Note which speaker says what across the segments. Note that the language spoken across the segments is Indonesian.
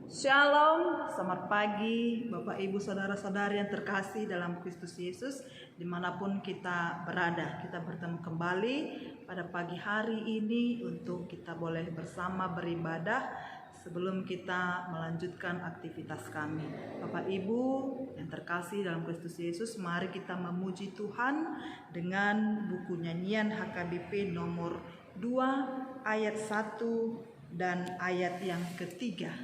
Speaker 1: Shalom, selamat pagi Bapak Ibu Saudara-saudari yang terkasih dalam Kristus Yesus. Dimanapun kita berada, kita bertemu kembali pada pagi hari ini untuk kita boleh bersama beribadah sebelum kita melanjutkan aktivitas kami. Bapak Ibu yang terkasih dalam Kristus Yesus, mari kita memuji Tuhan dengan buku nyanyian HKBP nomor 2 ayat 1 dan ayat yang ketiga.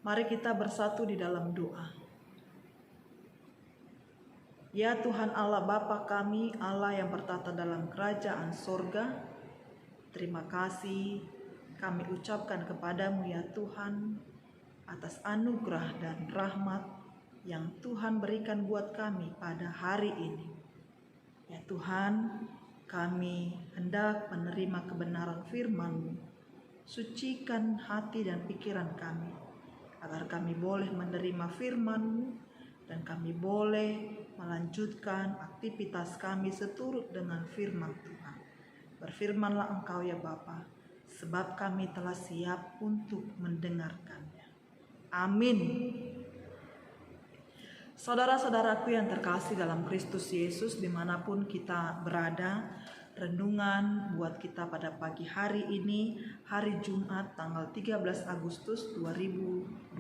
Speaker 1: Mari kita bersatu di dalam doa. Ya Tuhan Allah Bapa kami, Allah yang bertata dalam kerajaan sorga, terima kasih kami ucapkan kepadamu ya Tuhan atas anugerah dan rahmat yang Tuhan berikan buat kami pada hari ini. Ya Tuhan, kami hendak menerima kebenaran firman-Mu. Sucikan hati dan pikiran kami, agar kami boleh menerima firman-Mu dan kami boleh melanjutkan aktivitas kami seturut dengan firman Tuhan. Berfirmanlah Engkau ya Bapa, sebab kami telah siap untuk mendengarkannya. Amin. Saudara-saudaraku yang terkasih dalam Kristus Yesus, dimanapun kita berada, renungan buat kita pada pagi hari ini, hari Jumat tanggal 13 Agustus 2021,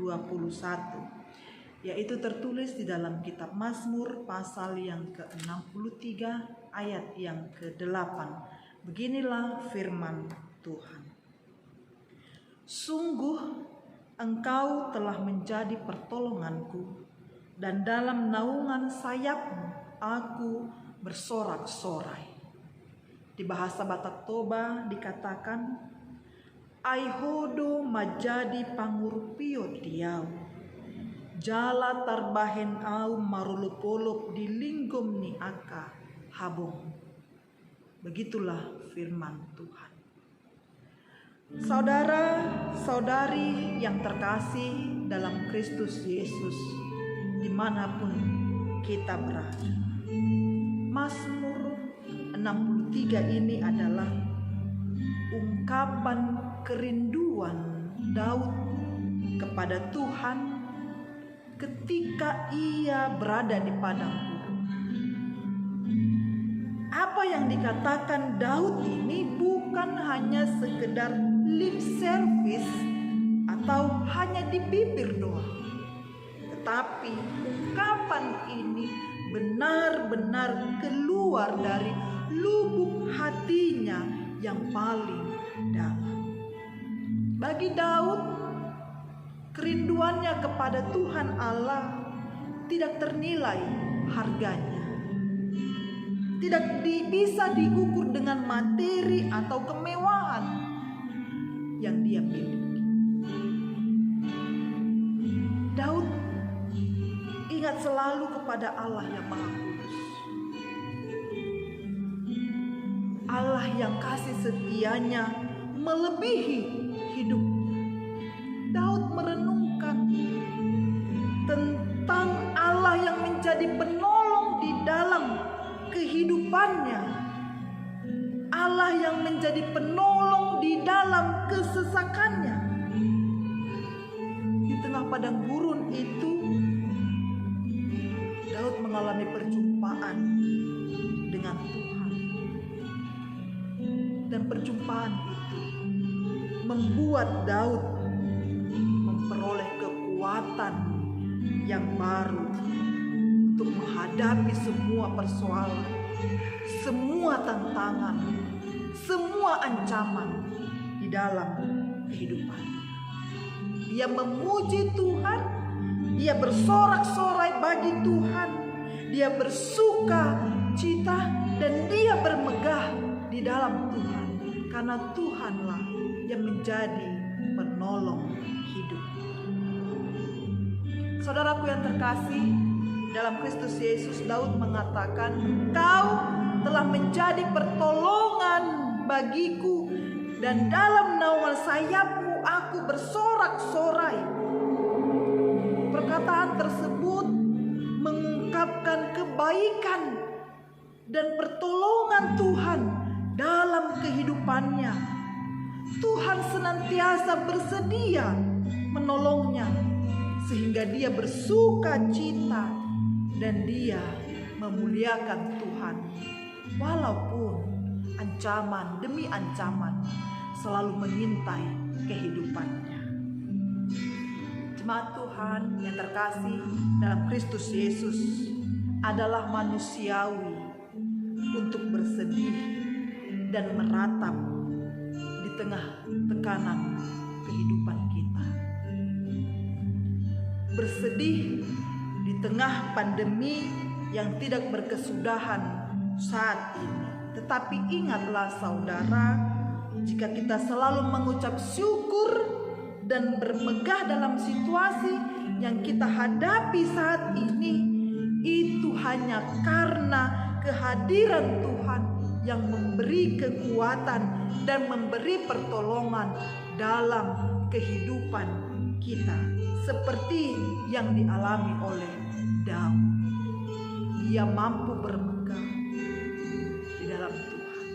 Speaker 1: yaitu tertulis di dalam kitab Mazmur pasal yang ke-63 ayat yang ke-8. Beginilah firman Tuhan. Sungguh Engkau telah menjadi pertolonganku, dan dalam naungan sayap-Mu aku bersorak-sorai. Di bahasa Batak Toba dikatakan, Aihodo majadi pangurupio diau, jala tarbahen au marulupolop di linggom ni aka habong. Begitulah firman Tuhan. Saudara-saudari yang terkasih dalam Kristus Yesus, dimanapun kita berada, Mazmur 63 ini adalah ungkapan kerinduan Daud kepada Tuhan ketika ia berada di padang gurun. Apa yang dikatakan Daud ini bukan hanya sekedar lip service atau hanya di bibir doang, tetapi ungkapan ini benar-benar keluar dari lubuk hatinya yang paling dalam. Bagi Daud, kerinduannya kepada Tuhan Allah tidak ternilai harganya. bisa diukur dengan materi atau kemewahan yang dia miliki. Daud ingat selalu kepada Allah yang Maha Kudus, Allah yang kasih setianya melebihi hidupnya. Daud merenungkan tentang Allah yang menjadi penolong di dalam kehidupannya, Allah yang menjadi penolong di dalam kesesakannya. Di tengah padang gurun itu, Daud mengalami perjumpaan dengan Tuhan, dan perjumpaan itu membuat Daud memperoleh kekuatan yang baru untuk menghadapi semua persoalan, semua tantangan, semua ancaman di dalam kehidupan. Dia memuji Tuhan, dia bersorak-sorai bagi Tuhan, dia bersuka cita, dan dia bermegah di dalam Tuhan, karena Tuhanlah yang menjadi penolong hidup. Saudaraku yang terkasih dalam Kristus Yesus, Daud mengatakan, "Engkau telah menjadi pertolongan bagiku, dan dalam naungan sayapmu aku bersorak-sorai." Perkataan tersebut mengungkapkan kebaikan dan pertolongan Tuhan dalam kehidupannya. Tuhan senantiasa bersedia menolongnya, sehingga dia bersuka cita dan dia memuliakan Tuhan, walaupun ancaman demi ancaman selalu mengintai kehidupannya. Jemaat Tuhan yang terkasih dalam Kristus Yesus, adalah manusiawi untuk bersedih dan meratap di tengah tekanan kehidupan kita. Bersedih di tengah pandemi yang tidak berkesudahan saat ini. Tetapi ingatlah saudara, jika kita selalu mengucap syukur dan bermegah dalam situasi yang kita hadapi saat ini, itu hanya karena kehadiran Tuhan yang memberi kekuatan dan memberi pertolongan dalam kehidupan kita, seperti yang dialami oleh Daud. Dia mampu bermegah di dalam Tuhan.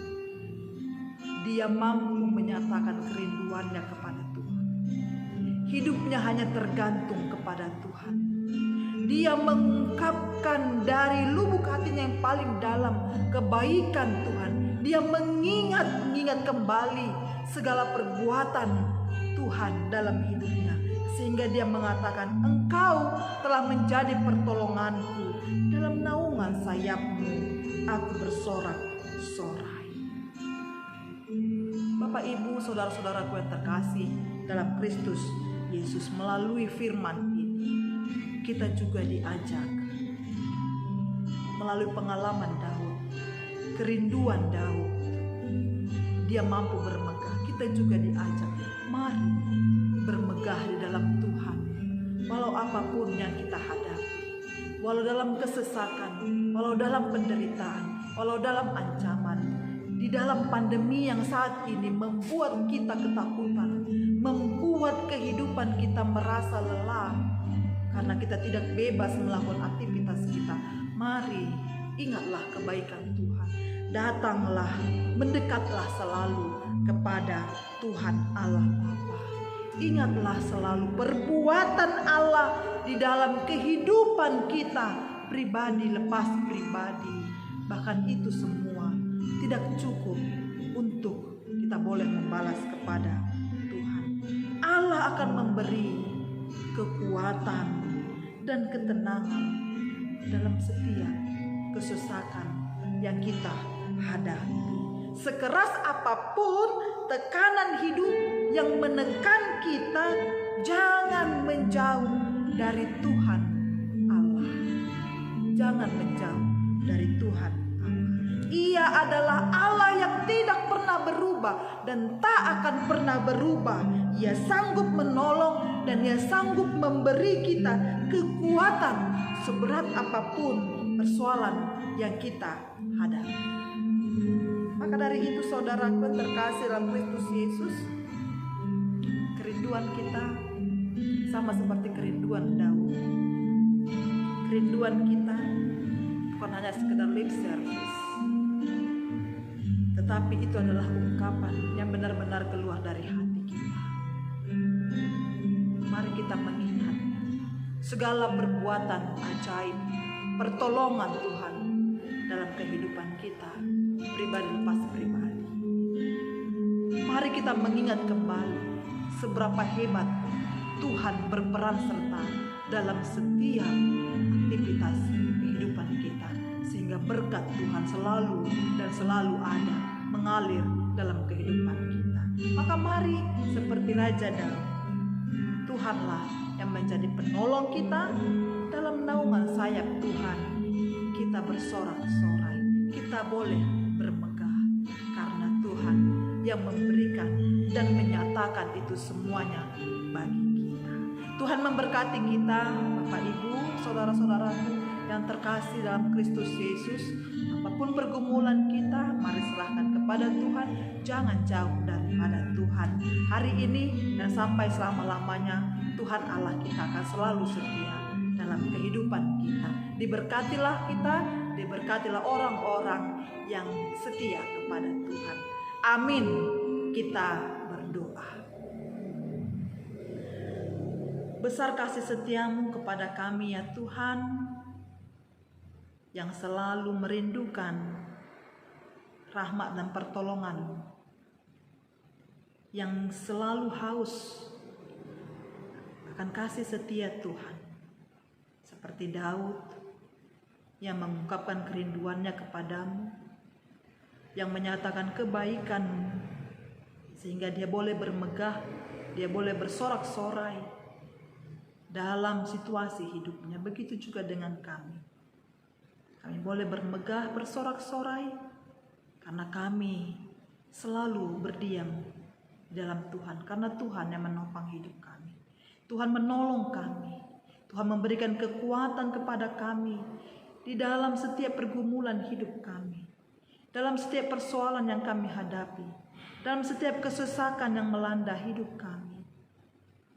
Speaker 1: Dia mampu menyatakan kerinduannya kepada Tuhan. Hidupnya hanya tergantung kepada Tuhan. Dia mengungkapkan dari lubuk hatinya yang paling dalam kebaikan Tuhan. Dia mengingat kembali segala perbuatan Tuhan dalam hidupnya, sehingga dia mengatakan, "Engkau telah menjadi pertolonganku, dalam naungan sayapmu aku bersorak-sorai." Bapak, Ibu, saudara-saudaraku yang terkasih dalam Kristus Yesus, melalui firman ini kita juga diajak melalui pengalaman Daud, kerinduan Daud. Dia mampu bermegah. Kita juga diajak, mari bermegah di dalam Tuhan. Walau apapun yang kita hadapi, walau dalam kesesakan, walau dalam penderitaan, walau dalam ancaman, di dalam pandemi yang saat ini membuat kita ketakutan, membuat kehidupan kita merasa lelah, karena kita tidak bebas melakukan aktivitas kita. Mari ingatlah kebaikan Tuhan. Datanglah, mendekatlah selalu kepada Tuhan Allah Bapa. Ingatlah selalu perbuatan Allah di dalam kehidupan kita, pribadi lepas pribadi. Bahkan itu semua tidak cukup untuk kita boleh membalas kepada Tuhan. Allah akan memberi kekuatan dan ketenangan dalam setiap kesusahan yang kita hadapi. Sekeras apapun tekanan hidup yang menekan kita, jangan menjauh dari Tuhan Allah. Jangan menjauh dari Tuhan Allah. Dia adalah Allah yang tidak pernah berubah dan tak akan pernah berubah. Ia sanggup menolong dan Ia sanggup memberi kita kekuatan seberat apapun persoalan yang kita hadapi. Maka dari itu saudaraku terkasih dalam Kristus Yesus, kerinduan kita sama seperti kerinduan Daud. Kerinduan kita bukan hanya sekedar lip service, tetapi itu adalah ungkapan yang benar-benar keluar dari hati kita. Mari kita mengingat segala perbuatan ajaib, pertolongan Tuhan dalam kehidupan kita, pribadi lepas pribadi. Mari kita mengingat kembali seberapa hebat Tuhan berperan serta dalam setiap aktivitas kehidupan kita, sehingga berkat Tuhan selalu dan selalu ada mengalir dalam kehidupan kita. Maka mari seperti Raja Daud, Tuhanlah yang menjadi penolong kita. Dalam naungan sayap Tuhan kita bersorak-sorai, kita boleh bermegah karena Tuhan yang memberikan dan menyatakan itu semuanya bagi kita. Tuhan memberkati kita, Bapak Ibu, saudara-saudaraku yang terkasih dalam Kristus Yesus. Apapun pergumulan kita, mari serahkan kepada Tuhan. Jangan jauh daripada Tuhan. Hari ini dan sampai selama-lamanya, Tuhan Allah kita akan selalu setia dalam kehidupan kita. Diberkatilah kita, diberkatilah orang-orang yang setia kepada Tuhan. Amin. Kita berdoa. Besar kasih setiamu kepada kami ya Tuhan, yang selalu merindukan rahmat dan pertolongan, yang selalu haus akan kasih setia Tuhan. Seperti Daud yang mengungkapkan kerinduannya kepadamu, yang menyatakan kebaikan sehingga dia boleh bermegah, dia boleh bersorak-sorai dalam situasi hidupnya. Begitu juga dengan kami. Kami boleh bermegah, bersorak-sorai karena kami selalu berdiam di dalam Tuhan, karena Tuhan yang menopang hidup kami. Tuhan menolong kami. Tuhan memberikan kekuatan kepada kami di dalam setiap pergumulan hidup kami, dalam setiap persoalan yang kami hadapi, dalam setiap kesesakan yang melanda hidup kami,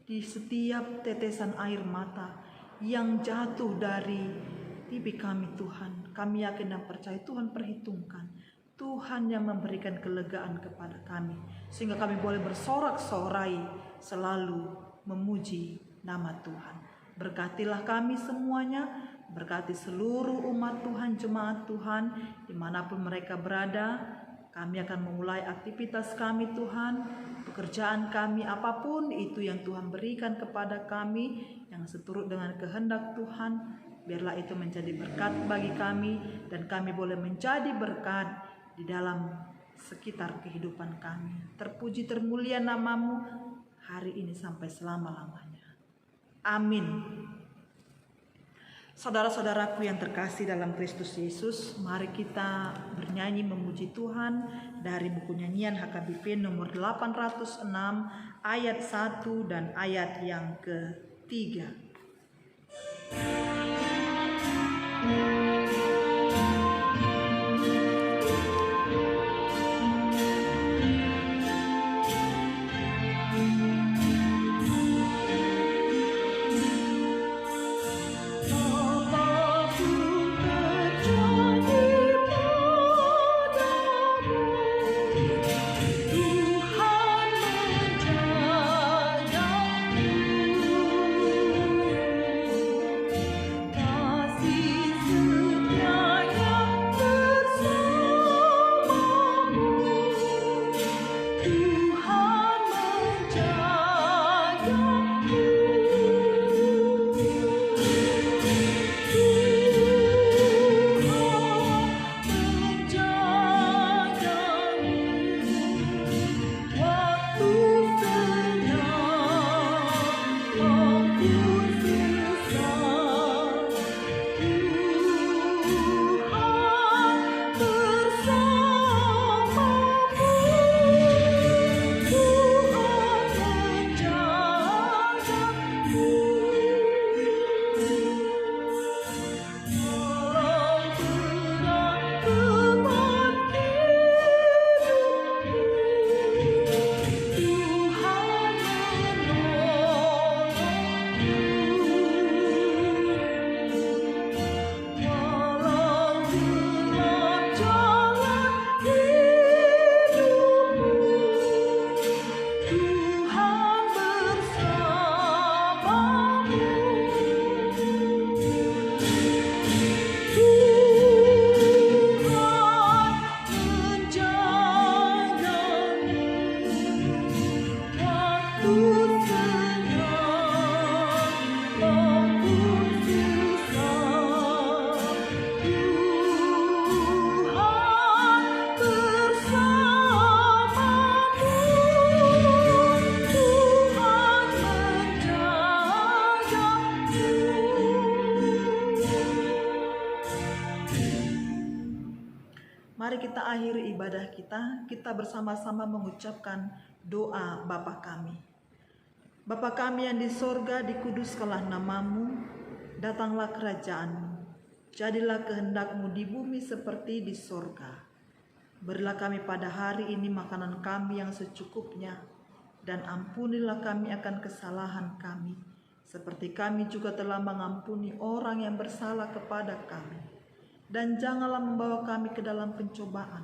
Speaker 1: di setiap tetesan air mata yang jatuh dari pipi kami. Tuhan, kami yakin dan percaya Tuhan perhitungkan. Tuhan yang memberikan kelegaan kepada kami, sehingga kami boleh bersorak-sorai selalu memuji nama Tuhan. Berkatilah kami semuanya, berkati seluruh umat Tuhan, jemaat Tuhan, dimanapun mereka berada. Kami akan memulai aktivitas kami Tuhan, pekerjaan kami, apapun itu yang Tuhan berikan kepada kami, yang seturut dengan kehendak Tuhan. Biarlah itu menjadi berkat bagi kami, dan kami boleh menjadi berkat di dalam sekitar kehidupan kami. Terpuji termulia namamu hari ini sampai selama-lamanya. Amin. Saudara-saudaraku yang terkasih dalam Kristus Yesus, mari kita bernyanyi memuji Tuhan dari buku nyanyian HKBP nomor 806 ayat 1 dan ayat yang ketiga.
Speaker 2: Kasih
Speaker 1: Mari kita akhiri ibadah kita bersama-sama mengucapkan doa Bapa kami. Bapa kami yang di sorga, dikuduskanlah namamu, datanglah kerajaanmu, jadilah kehendak-Mu di bumi seperti di sorga. Berilah kami pada hari ini makanan kami yang secukupnya, dan ampunilah kami akan kesalahan kami, seperti kami juga telah mengampuni orang yang bersalah kepada kami. Dan janganlah membawa kami ke dalam pencobaan,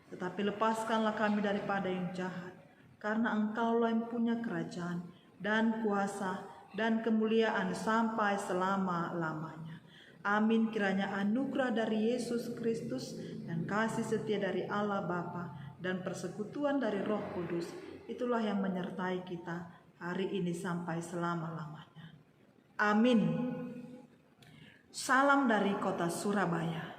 Speaker 1: tetapi lepaskanlah kami daripada yang jahat, karena Engkaulah yang punya kerajaan dan kuasa dan kemuliaan sampai selama-lamanya. Amin. Kiranya anugerah dari Yesus Kristus dan kasih setia dari Allah Bapa dan persekutuan dari Roh Kudus itulah yang menyertai kita hari ini sampai selama-lamanya. Amin. Salam dari kota Surabaya.